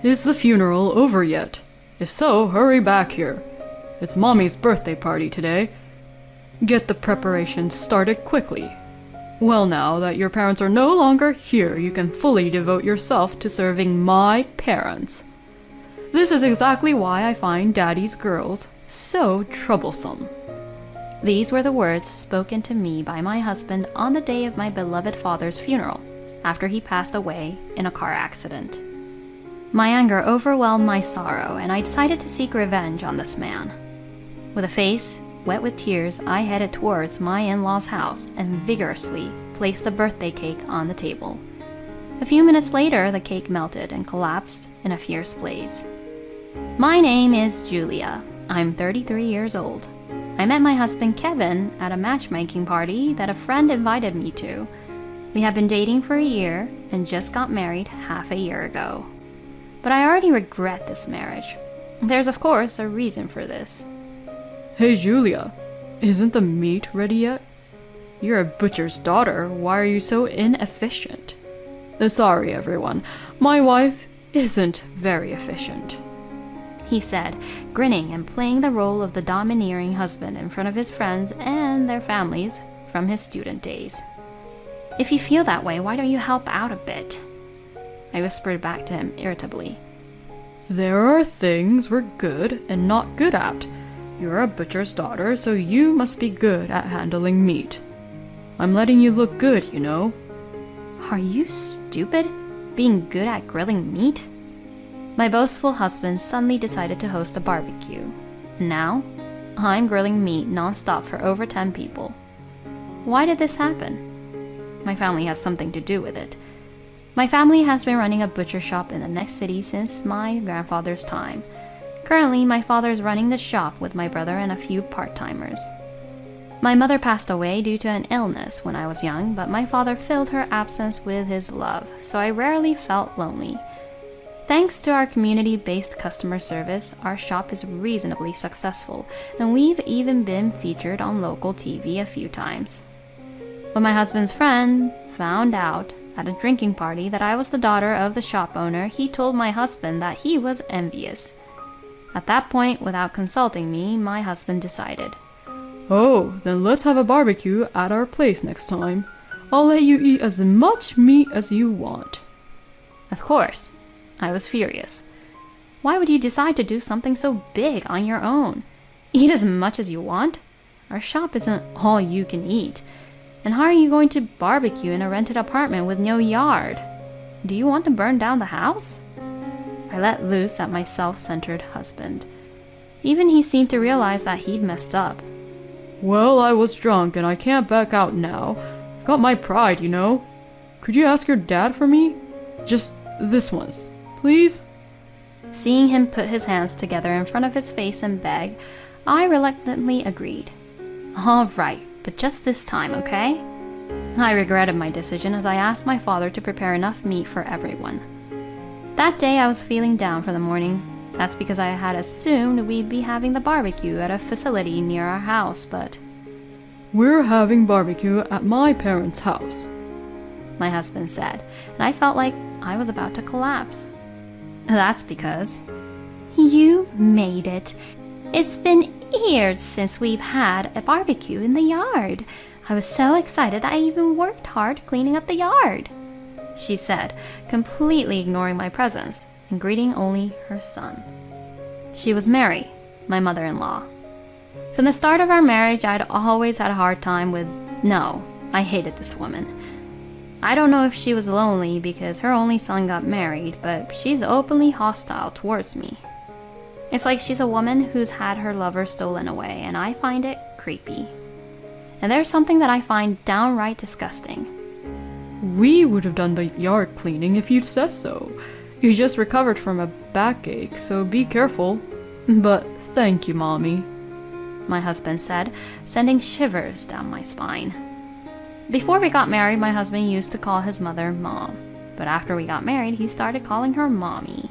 Is the funeral over yet? If so, hurry back here. It's Mommy's birthday party today. Get the preparations started quickly. Well, now that your parents are no longer here, you can fully devote yourself to serving my parents. This is exactly why I find Daddy's girls so troublesome." These were the words spoken to me by my husband on the day of my beloved father's funeral, after he passed away in a car accident. My anger overwhelmed my sorrow, and I decided to seek revenge on this man. With a face wet with tears, I headed towards my in-laws' house and vigorously placed the birthday cake on the table. A few minutes later, the cake melted and collapsed in a fierce blaze. My name is Julia. I'm 33 years old. I met my husband Kevin at a matchmaking party that a friend invited me to. We have been dating for a year and just got married half a year ago. But I already regret this marriage. There's of course a reason for this. Hey Julia, isn't the meat ready yet? You're a butcher's daughter, why are you so inefficient? Sorry everyone, my wife isn't very efficient, he said, grinning and playing the role of the domineering husband in front of his friends and their families from his student days. If you feel that way, why don't you help out a bit? I whispered back to him irritably. There are things we're good and not good at. You're a butcher's daughter, so you must be good at handling meat. I'm letting you look good, you know. Are you stupid? Being good at grilling meat? My boastful husband suddenly decided to host a barbecue. Now, I'm grilling meat non-stop for over 10 people. Why did this happen? My family has something to do with it. My family has been running a butcher shop in the next city since my grandfather's time. Currently, my father is running the shop with my brother and a few part-timers. My mother passed away due to an illness when I was young, but my father filled her absence with his love, so I rarely felt lonely. Thanks to our community-based customer service, our shop is reasonably successful, and we've even been featured on local TV a few times. When my husband's friend found out at a drinking party that I was the daughter of the shop owner, he told my husband that he was envious. At that point, without consulting me, my husband decided. Oh, then let's have a barbecue at our place next time. I'll let you eat as much meat as you want. Of course. I was furious. Why would you decide to do something so big on your own? Eat as much as you want? Our shop isn't all you can eat. And how are you going to barbecue in a rented apartment with no yard? Do you want to burn down the house? I let loose at my self-centered husband. Even he seemed to realize that he'd messed up. Well, I was drunk and I can't back out now. I've got my pride, you know. Could you ask your dad for me? Just this once, please? Seeing him put his hands together in front of his face and beg, I reluctantly agreed. All right, but just this time, okay? I regretted my decision as I asked my father to prepare enough meat for everyone. That day I was feeling down for the morning. That's because I had assumed we'd be having the barbecue at a facility near our house, but... We're having barbecue at my parents' house, my husband said, and I felt like I was about to collapse. That's because... You made it. It's been years since we've had a barbecue in the yard. I was so excited that I even worked hard cleaning up the yard, she said, completely ignoring my presence and greeting only her son. She was Mary, my mother-in-law. From the start of our marriage, I'd always had a hard time with... No, I hated this woman. I don't know if she was lonely because her only son got married, but she's openly hostile towards me. It's like she's a woman who's had her lover stolen away, and I find it creepy. And there's something that I find downright disgusting. We would have done the yard cleaning if you'd said so. You just recovered from a backache, so be careful. But thank you, Mommy, my husband said, sending shivers down my spine. Before we got married, my husband used to call his mother Mom. But after we got married, he started calling her Mommy.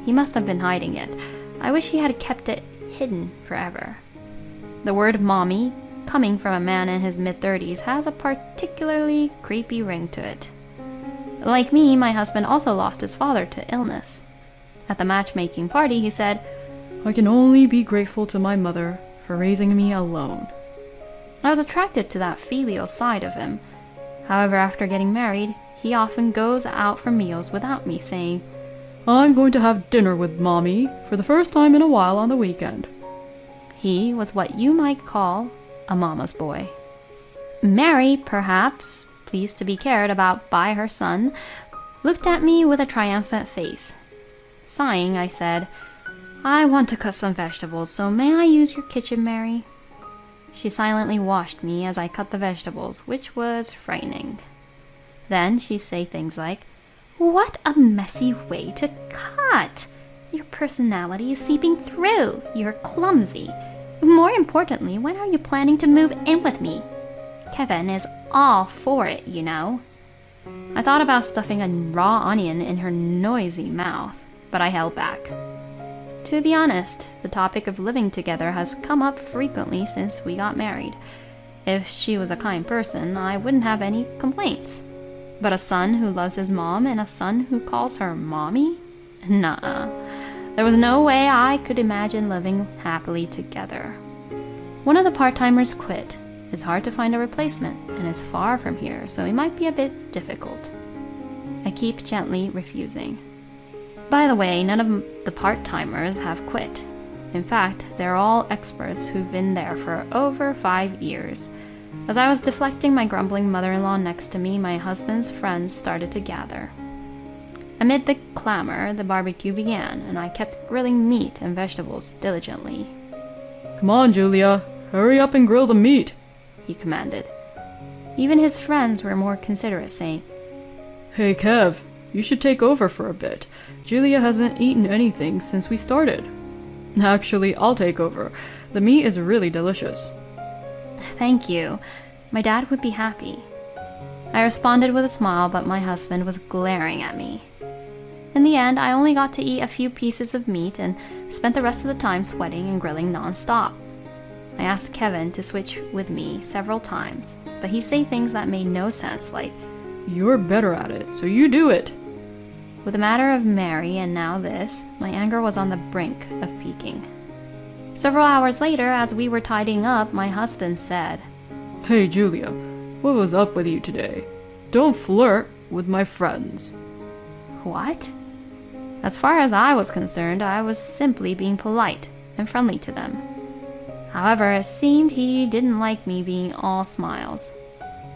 He must have been hiding it. I wish he had kept it hidden forever. The word Mommy, coming from a man in his mid-30s, has a particularly creepy ring to it. Like me, my husband also lost his father to illness. At the matchmaking party, he said, I can only be grateful to my mother for raising me alone. I was attracted to that filial side of him. However, after getting married, he often goes out for meals without me, saying, I'm going to have dinner with Mommy for the first time in a while on the weekend. He was what you might call a mama's boy. Mary, perhaps, pleased to be cared about by her son, looked at me with a triumphant face. Sighing, I said, I want to cut some vegetables, so may I use your kitchen, Mary? She silently watched me as I cut the vegetables, which was frightening. Then she'd say things like, What a messy way to cut! Your personality is seeping through. You're clumsy. More importantly, when are you planning to move in with me? Kevin is all for it, you know. I thought about stuffing a raw onion in her noisy mouth, but I held back. To be honest, the topic of living together has come up frequently since we got married. If she was a kind person, I wouldn't have any complaints. But a son who loves his mom and a son who calls her mommy? Nuh-uh. There was no way I could imagine living happily together. One of the part-timers quit. It's hard to find a replacement, and it's far from here, so it might be a bit difficult. I keep gently refusing. By the way, none of the part-timers have quit. In fact, they're all experts who've been there for over 5 years. As I was deflecting my grumbling mother-in-law next to me, my husband's friends started to gather. Amid the clamor, the barbecue began, and I kept grilling meat and vegetables diligently. Come on, Julia, hurry up and grill the meat, he commanded. Even his friends were more considerate, saying, Hey, Kev, you should take over for a bit. Julia hasn't eaten anything since we started. Actually, I'll take over. The meat is really delicious. Thank you. My dad would be happy. I responded with a smile, but my husband was glaring at me. In the end, I only got to eat a few pieces of meat and spent the rest of the time sweating and grilling non-stop. I asked Kevin to switch with me several times, but he'd say things that made no sense, like, You're better at it, so you do it. With the matter of Mary and now this, my anger was on the brink of peaking. Several hours later, as we were tidying up, my husband said, Hey, Julia, what was up with you today? Don't flirt with my friends. What? As far as I was concerned, I was simply being polite and friendly to them. However, it seemed he didn't like me being all smiles.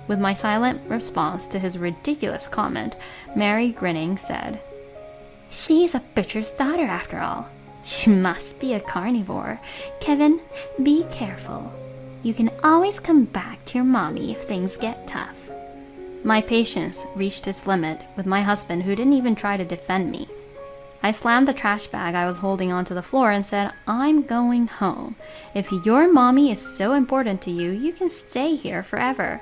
With my silent response to his ridiculous comment, Mary, grinning, said, She's a butcher's daughter, after all. She must be a carnivore. Kevin, be careful. You can always come back to your mommy if things get tough. My patience reached its limit with my husband, who didn't even try to defend me. I slammed the trash bag I was holding onto the floor and said, I'm going home. If your mommy is so important to you, you can stay here forever.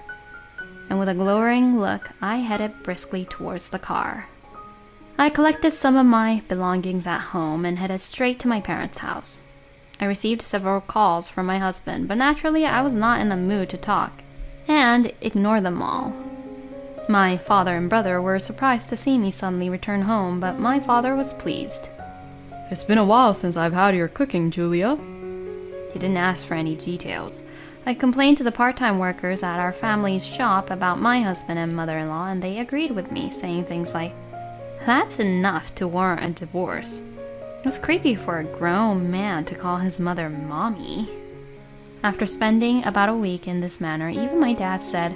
And with a glowering look, I headed briskly towards the car. I collected some of my belongings at home and headed straight to my parents' house. I received several calls from my husband, but naturally I was not in the mood to talk, and ignored them all. My father and brother were surprised to see me suddenly return home, but my father was pleased. It's been a while since I've had your cooking, Julia. He didn't ask for any details. I complained to the part-time workers at our family's shop about my husband and mother-in-law, and they agreed with me, saying things like, That's enough to warrant a divorce. It's creepy for a grown man to call his mother mommy. After spending about a week in this manner, even my dad said,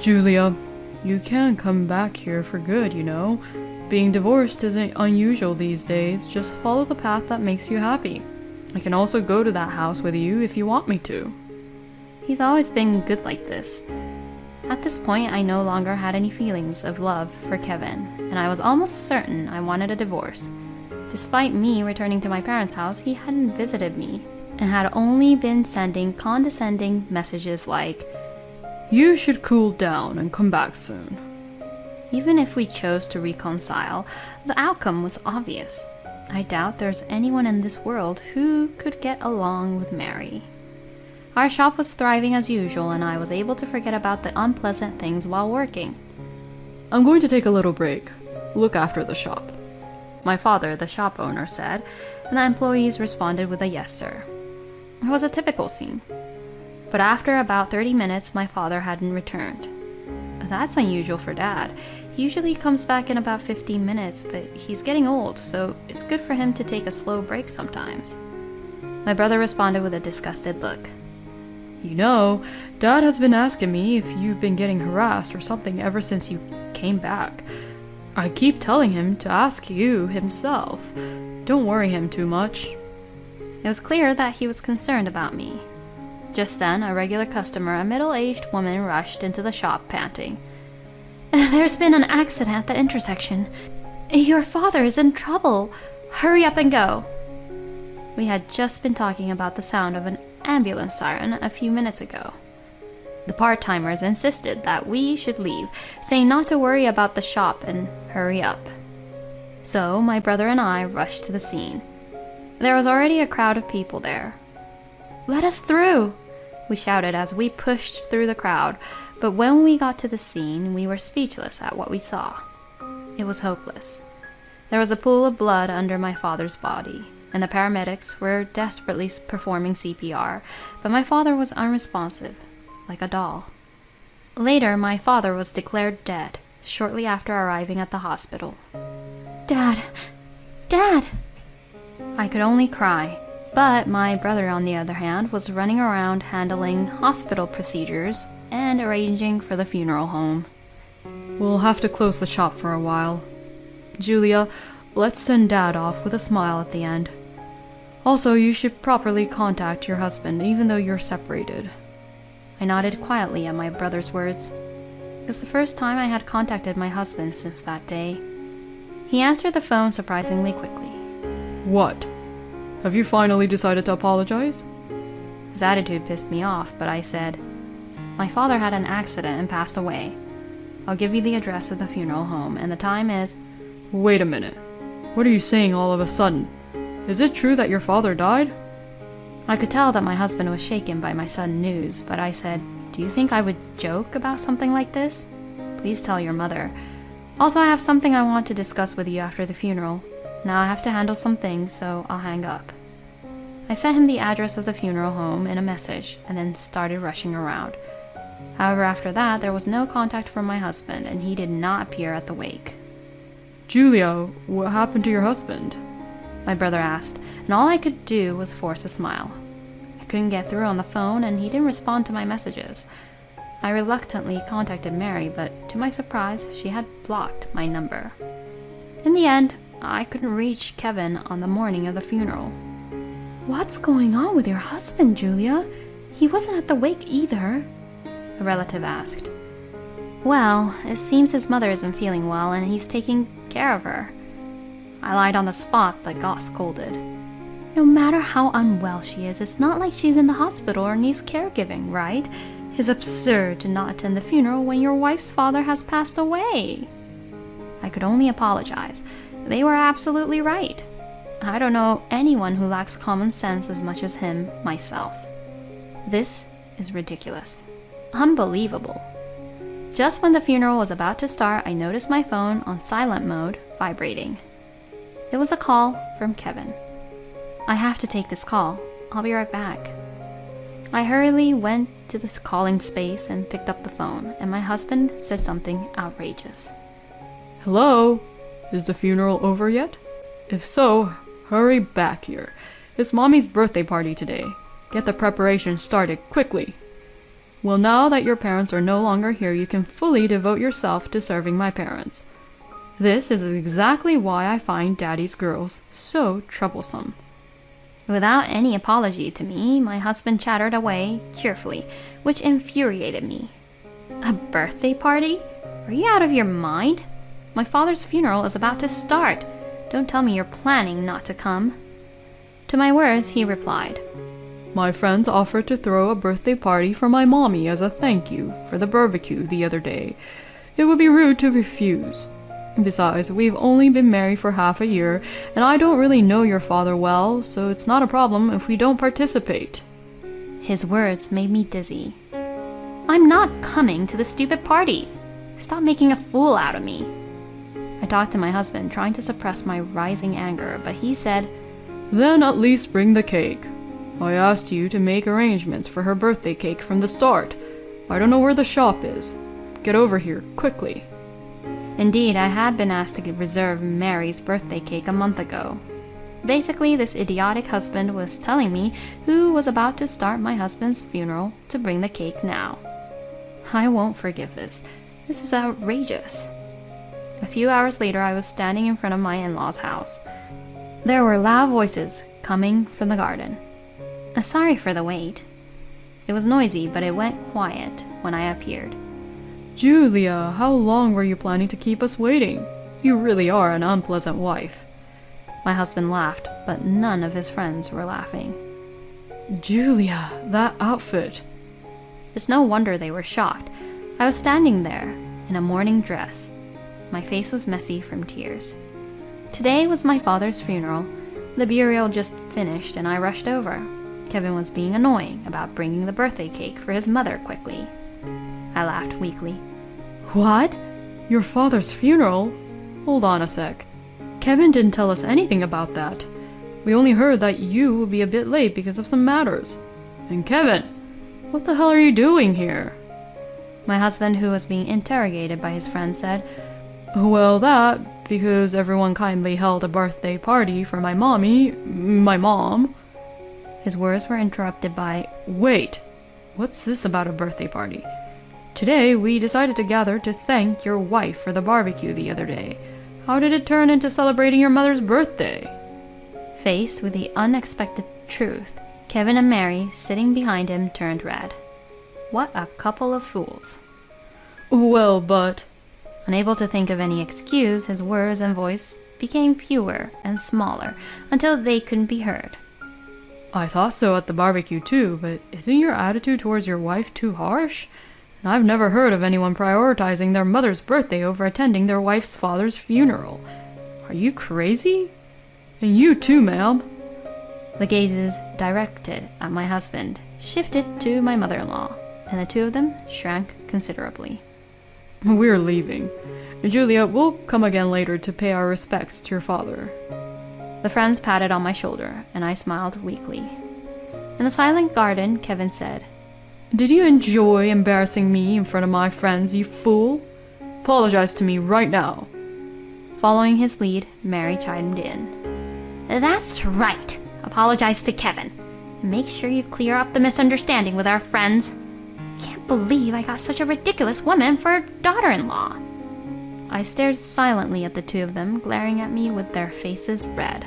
Julia, you can't come back here for good, you know. Being divorced isn't unusual these days. Just follow the path that makes you happy. I can also go to that house with you if you want me to. He's always been good like this. At this point, I no longer had any feelings of love for Kevin, and I was almost certain I wanted a divorce. Despite me returning to my parents' house, he hadn't visited me, and had only been sending condescending messages like, You should cool down and come back soon. Even if we chose to reconcile, the outcome was obvious. I doubt there's anyone in this world who could get along with Mary. Our shop was thriving as usual, and I was able to forget about the unpleasant things while working. I'm going to take a little break. Look after the shop. my father, the shop owner, said, and the employees responded with a yes, sir. It was a typical scene. But after about 30 minutes, my father hadn't returned. That's unusual for Dad. He usually comes back in about 15 minutes, but he's getting old, so it's good for him to take a slow break sometimes. My brother responded with a disgusted look. You know, Dad has been asking me if you've been getting harassed or something ever since you came back. I keep telling him to ask you himself. Don't worry him too much. It was clear that he was concerned about me. Just then, a regular customer, a middle-aged woman, rushed into the shop, panting. There's been an accident at the intersection. Your father is in trouble. Hurry up and go. We had just been talking about the sound of an ambulance siren a few minutes ago. The part-timers insisted that we should leave, saying not to worry about the shop and hurry up. So my brother and I rushed to the scene. There was already a crowd of people there. Let us through, we shouted as we pushed through the crowd, but when we got to the scene, we were speechless at what we saw. It was hopeless. There was a pool of blood under my father's body, and the paramedics were desperately performing CPR, but my father was unresponsive, like a doll. Later, my father was declared dead, shortly after arriving at the hospital. Dad! Dad! I could only cry, but my brother, on the other hand, was running around handling hospital procedures and arranging for the funeral home. We'll have to close the shop for a while. Julia, let's send Dad off with a smile at the end. Also, you should properly contact your husband, even though you're separated. I nodded quietly at my brother's words. It was the first time I had contacted my husband since that day. He answered the phone surprisingly quickly. What? Have you finally decided to apologize? His attitude pissed me off, but I said, My father had an accident and passed away. I'll give you the address of the funeral home, and the time is... Wait a minute. What are you saying all of a sudden? Is it true that your father died? I could tell that my husband was shaken by my sudden news, but I said, Do you think I would joke about something like this? Please tell your mother. Also, I have something I want to discuss with you after the funeral. Now I have to handle some things, so I'll hang up. I sent him the address of the funeral home in a message, and then started rushing around. However, after that, there was no contact from my husband, and he did not appear at the wake. Julia, what happened to your husband? My brother asked, and all I could do was force a smile. I couldn't get through on the phone, and he didn't respond to my messages. I reluctantly contacted Mary, but to my surprise, she had blocked my number. In the end, I couldn't reach Kevin on the morning of the funeral. What's going on with your husband, Julia? He wasn't at the wake either, a relative asked. Well, it seems his mother isn't feeling well, and he's taking care of her. I lied on the spot, but got scolded. No matter how unwell she is, it's not like she's in the hospital or needs caregiving, right? It's absurd to not attend the funeral when your wife's father has passed away. I could only apologize. They were absolutely right. I don't know anyone who lacks common sense as much as him, myself. This is ridiculous. Unbelievable. Just when the funeral was about to start, I noticed my phone on silent mode vibrating. It was a call from Kevin. I have to take this call. I'll be right back. I hurriedly went to the calling space and picked up the phone, and my husband said something outrageous. Hello? Is the funeral over yet? If so, hurry back here. It's Mommy's birthday party today. Get the preparations started quickly. Well, now that your parents are no longer here, you can fully devote yourself to serving my parents. This is exactly why I find Daddy's girls so troublesome. Without any apology to me, my husband chattered away cheerfully, which infuriated me. A birthday party? Are you out of your mind? My father's funeral is about to start. Don't tell me you're planning not to come. To my words, he replied, My friends offered to throw a birthday party for my mommy as a thank you for the barbecue the other day. It would be rude to refuse. Besides, we've only been married for half a year, and I don't really know your father well, so it's not a problem if we don't participate. His words made me dizzy. I'm not coming to the stupid party. Stop making a fool out of me. I talked to my husband, trying to suppress my rising anger, but he said, Then at least bring the cake. I asked you to make arrangements for her birthday cake from the start. I don't know where the shop is. Get over here, quickly. Indeed, I had been asked to reserve Mary's birthday cake a month ago. Basically, this idiotic husband was telling me who was about to start my husband's funeral to bring the cake now. I won't forgive this. This is outrageous. A few hours later, I was standing in front of my in-laws' house. There were loud voices coming from the garden. Sorry for the wait. It was noisy, but it went quiet when I appeared. Julia, how long were you planning to keep us waiting? You really are an unpleasant wife. My husband laughed, but none of his friends were laughing. Julia, that outfit. It's no wonder they were shocked. I was standing there in a morning dress. My face was messy from tears. Today was my father's funeral. The burial just finished and I rushed over. Kevin was being annoying about bringing the birthday cake for his mother quickly. I laughed weakly. What? Your father's funeral? Hold on a sec. Kevin didn't tell us anything about that. We only heard that you will be a bit late because of some matters. And Kevin, what the hell are you doing here? My husband, who was being interrogated by his friend, said, Well, that, because everyone kindly held a birthday party for my mom. His words were interrupted by, Wait, what's this about a birthday party? Today we decided to gather to thank your wife for the barbecue the other day. How did it turn into celebrating your mother's birthday? Faced with the unexpected truth, Kevin and Mary, sitting behind him, turned red. What a couple of fools. Well, but... Unable to think of any excuse, his words and voice became fewer and smaller until they couldn't be heard. I thought so at the barbecue too, but isn't your attitude towards your wife too harsh? And I've never heard of anyone prioritizing their mother's birthday over attending their wife's father's funeral. Are you crazy? And you too, ma'am. The gazes directed at my husband shifted to my mother-in-law, and the two of them shrank considerably. We're leaving. Julia, we'll come again later to pay our respects to your father. The friends patted on my shoulder, and I smiled weakly. In the silent garden, Kevin said, Did you enjoy embarrassing me in front of my friends, you fool? Apologize to me right now. Following his lead, Mary chimed in. That's right. Apologize to Kevin. Make sure you clear up the misunderstanding with our friends. Can't believe I got such a ridiculous woman for a daughter-in-law. I stared silently at the two of them, glaring at me with their faces red.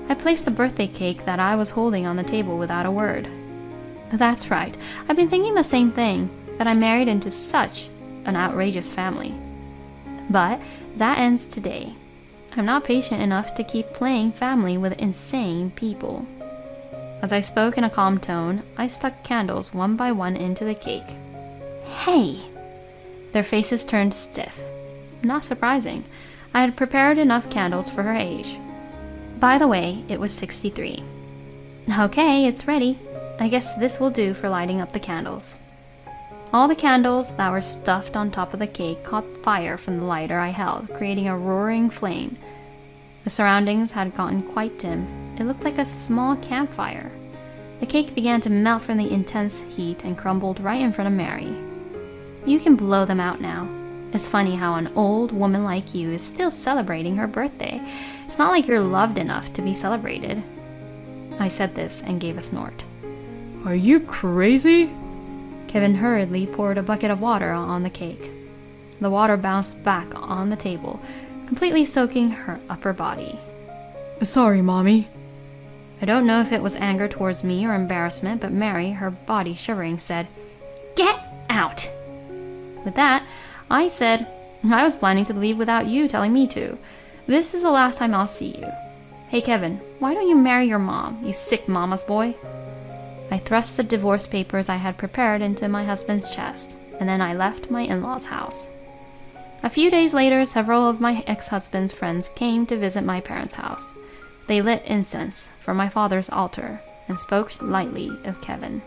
I placed the birthday cake that I was holding on the table without a word. That's right. I've been thinking the same thing, that I married into such an outrageous family. But that ends today. I'm not patient enough to keep playing family with insane people. As I spoke in a calm tone, I stuck candles one by one into the cake. Hey! Their faces turned stiff. Not surprising. I had prepared enough candles for her age. By the way, it was 63. Okay, it's ready. I guess this will do for lighting up the candles. All the candles that were stuffed on top of the cake caught fire from the lighter I held, creating a roaring flame. The surroundings had gotten quite dim. It looked like a small campfire. The cake began to melt from the intense heat and crumbled right in front of Mary. You can blow them out now. It's funny how an old woman like you is still celebrating her birthday. It's not like you're loved enough to be celebrated. I said this and gave a snort. Are you crazy? Kevin hurriedly poured a bucket of water on the cake. The water bounced back on the table, completely soaking her upper body. Sorry, Mommy. I don't know if it was anger towards me or embarrassment, but Mary, her body shivering, said, Get out! With that, I said, I was planning to leave without you telling me to. This is the last time I'll see you. Hey, Kevin, why don't you marry your mom, you sick mama's boy? I thrust the divorce papers I had prepared into my husband's chest, and then I left my in-laws' house. A few days later, several of my ex-husband's friends came to visit my parents' house. They lit incense for my father's altar and spoke lightly of Kevin.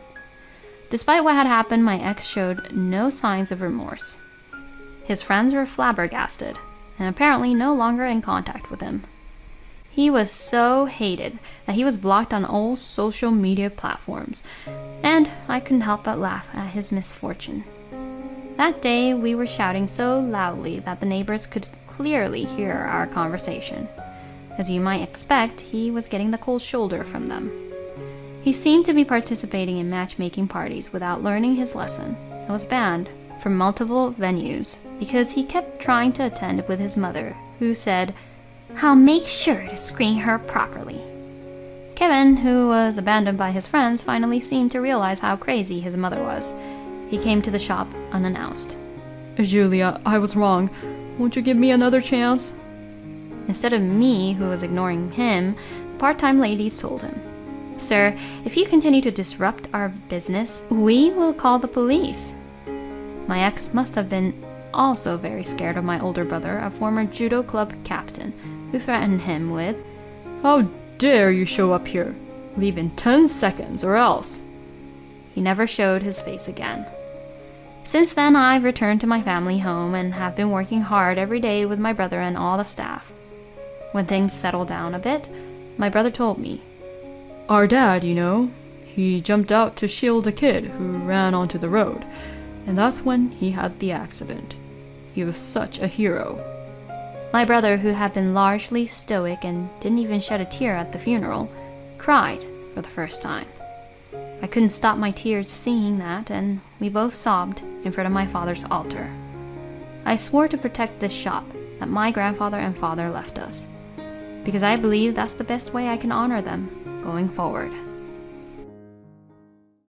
Despite what had happened, my ex showed no signs of remorse. His friends were flabbergasted, and apparently no longer in contact with him. He was so hated that he was blocked on all social media platforms, and I couldn't help but laugh at his misfortune. That day, we were shouting so loudly that the neighbors could clearly hear our conversation. As you might expect, he was getting the cold shoulder from them. He seemed to be participating in matchmaking parties without learning his lesson and was banned from multiple venues because he kept trying to attend with his mother, who said, "I'll make sure to screen her properly." Kevin, who was abandoned by his friends, finally seemed to realize how crazy his mother was. He came to the shop unannounced. Julia, I was wrong. Won't you give me another chance? Instead of me, who was ignoring him, the part-time ladies told him, "Sir, if you continue to disrupt our business, we will call the police." My ex must have been also very scared of my older brother, a former judo club captain, who threatened him with, How dare you show up here? Leave in 10 seconds or else. He never showed his face again. Since then, I've returned to my family home and have been working hard every day with my brother and all the staff. When things settled down a bit, my brother told me, Our dad, he jumped out to shield a kid who ran onto the road, and that's when he had the accident. He was such a hero. My brother, who had been largely stoic and didn't even shed a tear at the funeral, cried for the first time. I couldn't stop my tears seeing that, and we both sobbed in front of my father's altar. I swore to protect this shop that my grandfather and father left us, because I believe that's the best way I can honor them going forward.